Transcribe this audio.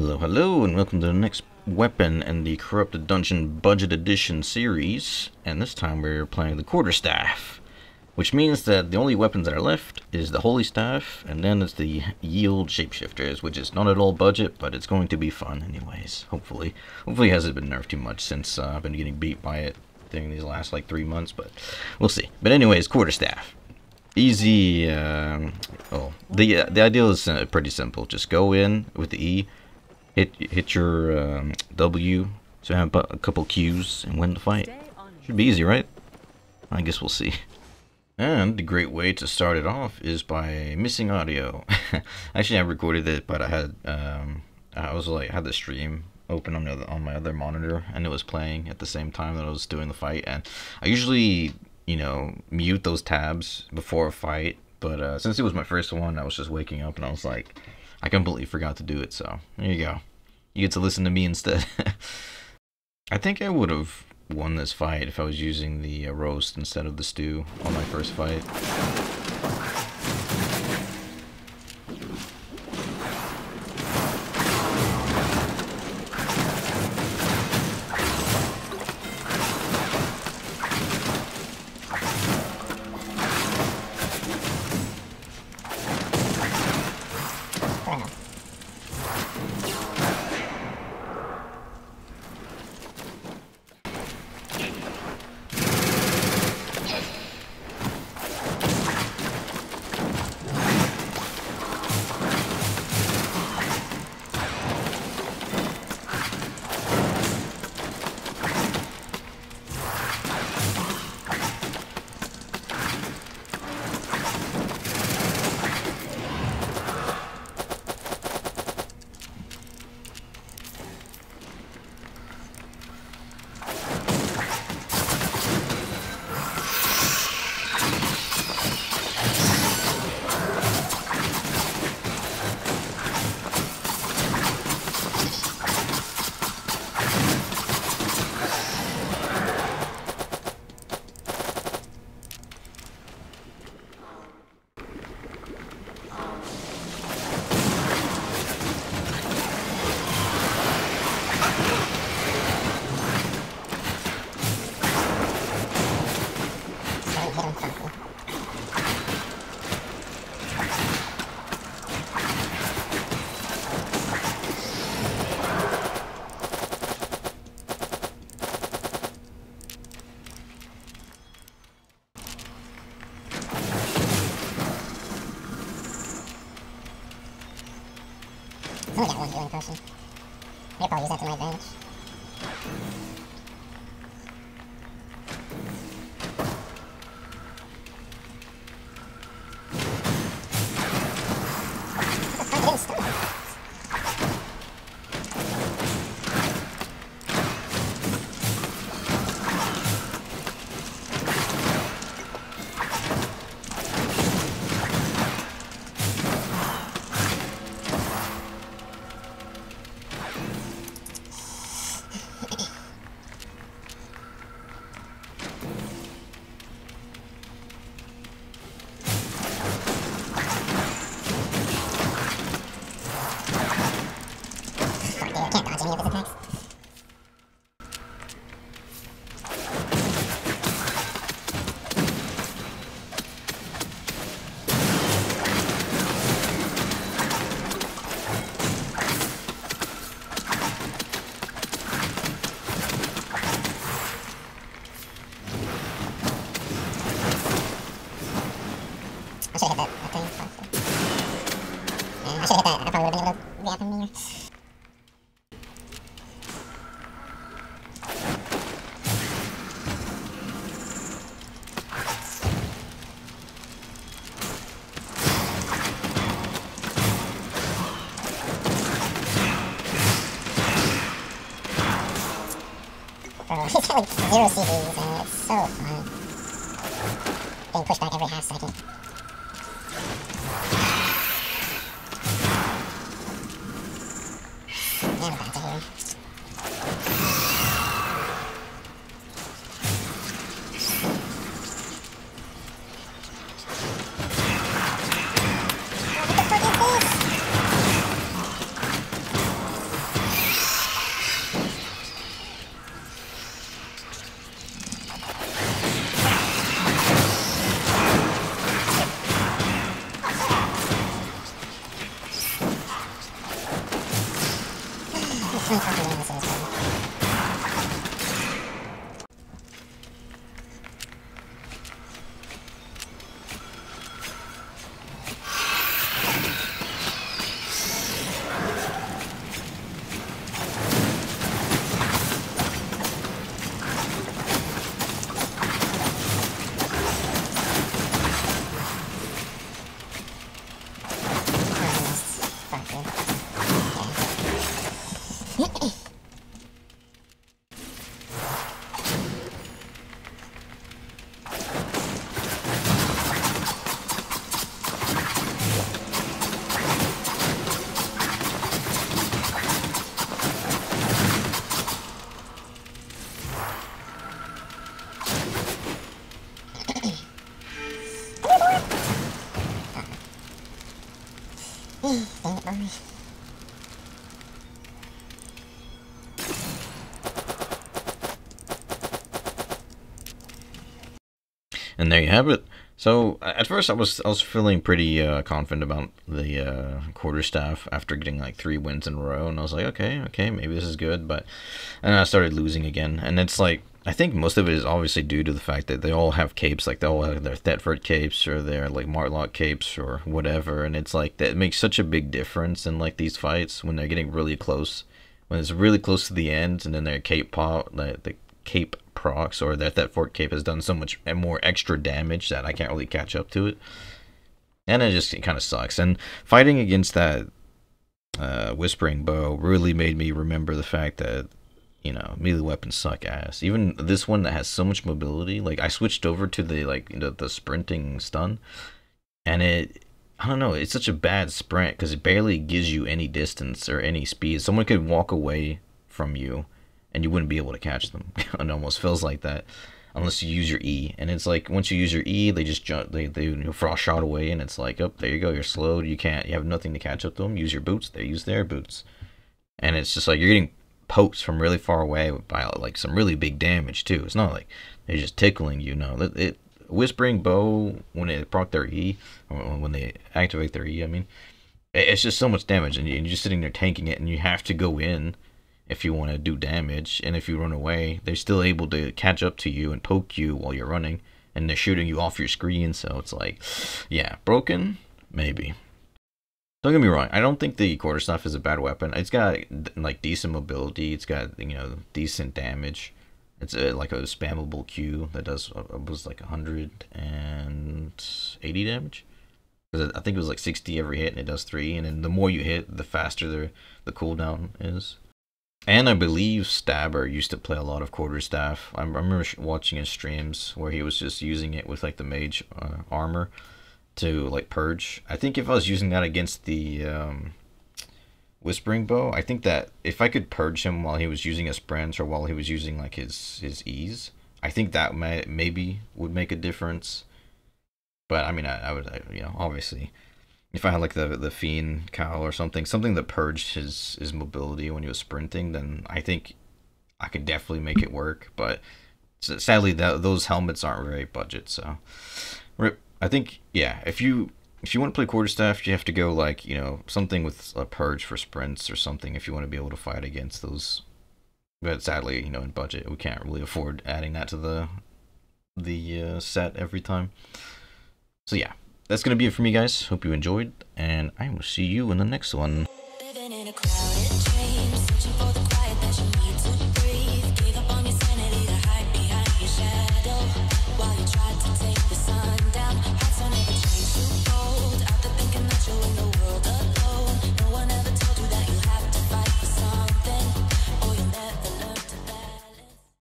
Hello, hello, and welcome to the next weapon in the Corrupted Dungeon Budget Edition series. And this time we're playing the Quarterstaff, which means that the only weapons that are left is the Holy Staff, and then it's the Yield Shapeshifters, which is not at all budget, but it's going to be fun anyways, hopefully. Hopefully it hasn't been nerfed too much since I've been getting beat by it during these last like 3 months, but we'll see. But anyways, Quarterstaff. Easy, the idea is pretty simple. Just go in with the E, hit your W, so you have a couple Qs and win the fight. Should be easy, right? I guess we'll see. And the great way to start it off is by missing audio. Actually, I recorded it, but I had had the stream open on my other monitor, and it was playing at the same time that I was doing the fight. And I usually, mute those tabs before a fight, but since it was my first one, I was just waking up and I was like, I completely forgot to do it, so there you go. You get to listen to me instead. I think I would have won this fight if I was using the roast instead of the stew on my first fight. I only got one healing person. I could probably use that to my advantage. I should hit that thing. Yeah, I should hit that. I probably would have been able to react him either. He's got like 0 CDs and it's so fun. Being pushed back every half second. And I'm back to here. What the fuck is this? I'm talking about this in this game. Dang it, Barney. And there you have it. So at first I was feeling pretty confident about the quarterstaff after getting like 3 wins in a row, and I was like, okay, maybe this is good. But and I started losing again, and it's like I think most of it is obviously due to the fact that they all have capes, like they all have their Thetford capes or their like Martlock capes or whatever, and it's like that makes such a big difference in like these fights when they're getting really close, when it's really close to the end, and then their cape pop, the cape procs or that Fort Cape has done so much more extra damage that I can't really catch up to it, and it kind of sucks. And fighting against that Whispering Bow really made me remember the fact that, you know, melee weapons suck ass. Even this one that has so much mobility, like I switched over to the like, you know, the sprinting stun, and I don't know, it's such a bad sprint because it barely gives you any distance or any speed. Someone could walk away from you and you wouldn't be able to catch them. It almost feels like that, unless you use your E. And it's like once you use your E, they just jump, they frost shot away, and it's like, oh, there you go, you're slowed. You have nothing to catch up to them. Use your boots. They use their boots, and it's just like you're getting poked from really far away by like some really big damage too. It's not like they're just tickling you. No, it Whispering Bow, when they proc their E, or when they activate their E, I mean, it's just so much damage, and you're just sitting there tanking it, and you have to go in if you want to do damage. And if you run away, they're still able to catch up to you and poke you while you're running, and they're shooting you off your screen. So it's like, yeah, broken, maybe. Don't get me wrong, I don't think the quarterstaff is a bad weapon. It's got like decent mobility, it's got, you know, decent damage. It's like a spammable Q that does was like 180 damage. Because I think it was like 60 every hit, and it does 3. And then the more you hit, the faster the cooldown is. And I believe Stabber used to play a lot of quarterstaff. I remember watching his streams where he was just using it with like the mage armor to like purge. I think if I was using that against the Whispering Bow, I think that if I could purge him while he was using a sprint or while he was using like his E's, I think that maybe would make a difference. But I mean, I would, you know, obviously, if I had like the Fiend cowl or something that purged his mobility when he was sprinting, then I think I could definitely make it work. But sadly, those helmets aren't very budget. So, I think, yeah, if you want to play quarterstaff, you have to go like, you know, something with a purge for sprints or something if you want to be able to fight against those. But sadly, you know, in budget, we can't really afford adding that to the set every time. So yeah, that's going to be it for me, guys. Hope you enjoyed, and I will see you in the next one.